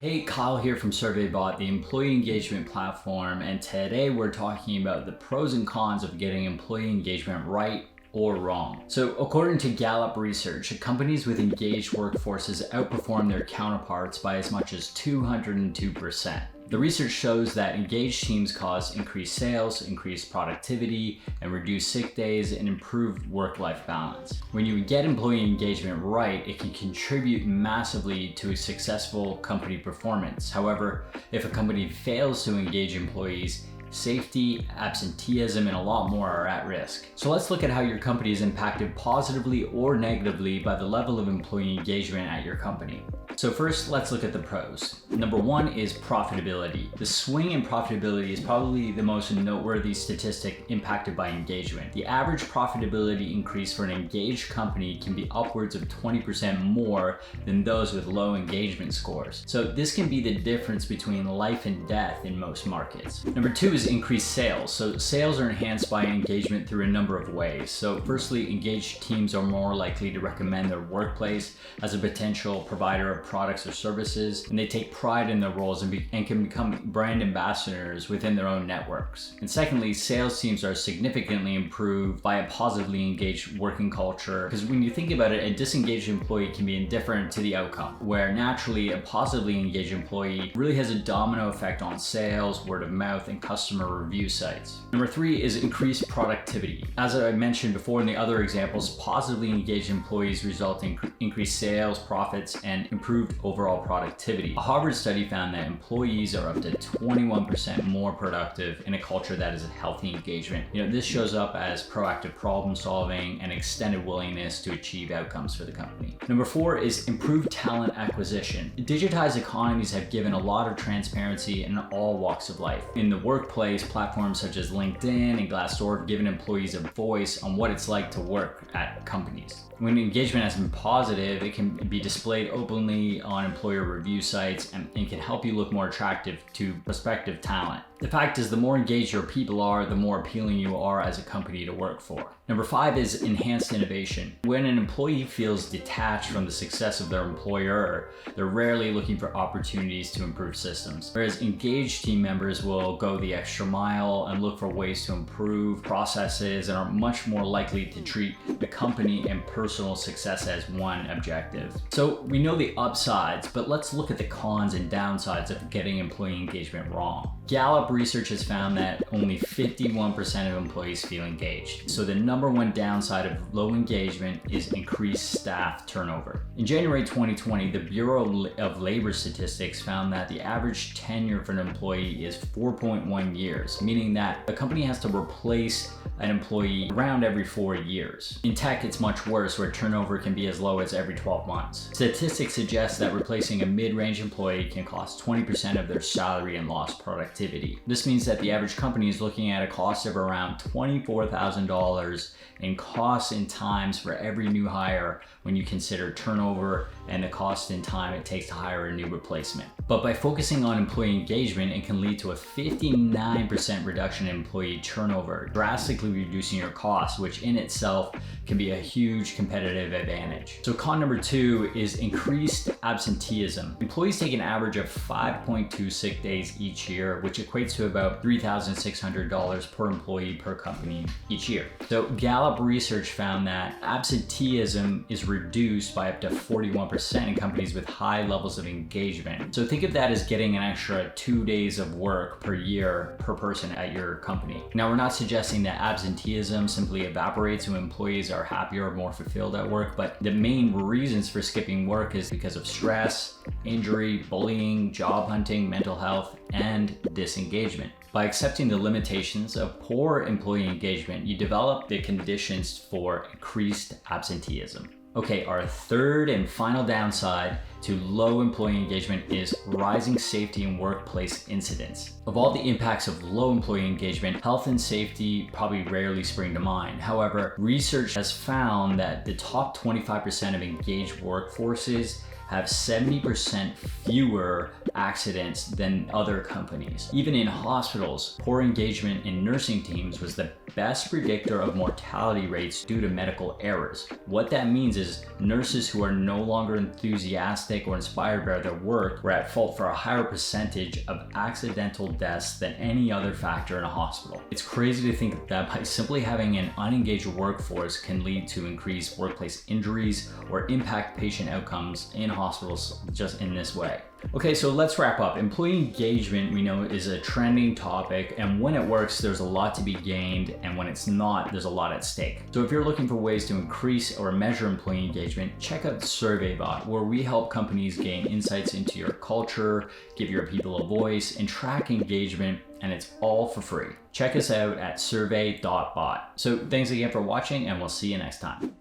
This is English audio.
Hey, Kyle here from SurveyBot, the employee engagement platform, and today we're talking about the pros and cons of getting employee engagement right or wrong. So according to Gallup research, companies with engaged workforces outperform their counterparts by as much as 202%. The research shows that engaged teams cause increased sales, increased productivity, and reduced sick days and improved work-life balance. When you get employee engagement right, it can contribute massively to a successful company performance. However, if a company fails to engage employees, safety, absenteeism, and a lot more are at risk. So let's look at how your company is impacted positively or negatively by the level of employee engagement at your company. So first, let's look at the pros. Number one is profitability. The swing in profitability is probably the most noteworthy statistic impacted by engagement. The average profitability increase for an engaged company can be upwards of 20% more than those with low engagement scores. So this can be the difference between life and death in most markets. Number two is increased sales. So sales are enhanced by engagement through a number of ways. So firstly, engaged teams are more likely to recommend their workplace as a potential provider of products or services, and they take pride in their roles and can become brand ambassadors within their own networks. And secondly, sales teams are significantly improved by a positively engaged working culture, because when you think about it, a disengaged employee can be indifferent to the outcome, where naturally a positively engaged employee really has a domino effect on sales, word of mouth, and customer review sites. Number three is increased productivity. As I mentioned before in the other examples, positively engaged employees result in increased sales, profits, and improved overall productivity. A Harvard study found that employees are up to 21% more productive in a culture that is a healthy engagement. This shows up as proactive problem solving and extended willingness to achieve outcomes for the company. Number four is improved talent acquisition. Digitized economies have given a lot of transparency in all walks of life. In the workplace, platforms such as LinkedIn and Glassdoor have given employees a voice on what it's like to work at companies. When engagement has been positive, it can be displayed openly on employer review sites and can help you look more attractive to prospective talent. The fact is, the more engaged your people are, the more appealing you are as a company to work for. Number five is enhanced innovation. When an employee feels detached from the success of their employer, they're rarely looking for opportunities to improve systems. Whereas engaged team members will go the extra mile and look for ways to improve processes and are much more likely to treat the company and personal success as one objective. So we know the upsides, but let's look at the cons and downsides of getting employee engagement wrong. Gallup research has found that only 51% of employees feel engaged. So the number one downside of low engagement is increased staff turnover. In January 2020, the Bureau of Labor Statistics found that the average tenure for an employee is 4.1 years, meaning that a company has to replace an employee around every 4 years. In tech, it's much worse, where turnover can be as low as every 12 months. Statistics suggest that replacing a mid-range employee can cost 20% of their salary and lost productivity. This means that the average company is looking at a cost of around $24,000 in costs and times for every new hire when you consider turnover and the cost and time it takes to hire a new replacement. But by focusing on employee engagement, it can lead to a 59% reduction in employee turnover, drastically reducing your costs, which in itself can be a huge competitive advantage. So con number two is increased absenteeism. Employees take an average of 5.2 sick days each year, which equates to about $3,600 per employee per company each year. So Gallup research found that absenteeism is reduced by up to 41% in companies with high levels of engagement. So think of that as getting an extra 2 days of work per year per person at your company. Now, we're not suggesting that absenteeism simply evaporates when employees are happier or more fulfilled at work, but the main reasons for skipping work is because of stress, injury, bullying, job hunting, mental health, and disengagement. By accepting the limitations of poor employee engagement, you develop the conditions for increased absenteeism. Okay, our third and final downside to low employee engagement is rising safety and workplace incidents. Of all the impacts of low employee engagement, health and safety probably rarely spring to mind. However, research has found that the top 25% of engaged workforces have 70% fewer accidents than other companies. Even in hospitals, poor engagement in nursing teams was the best predictor of mortality rates due to medical errors. What that means is nurses who are no longer enthusiastic or inspired by their work were at fault for a higher percentage of accidental deaths than any other factor in a hospital. It's crazy to think that by simply having an unengaged workforce can lead to increased workplace injuries or impact patient outcomes in hospitals just in this way. Okay, so let's wrap up. Employee engagement, we know, is a trending topic, and when it works, there's a lot to be gained, and when it's not, there's a lot at stake. So if you're looking for ways to increase or measure employee engagement, check out SurveyBot, where we help companies gain insights into your culture, give your people a voice, and track engagement, and it's all for free. Check us out at survey.bot. So thanks again for watching, and we'll see you next time.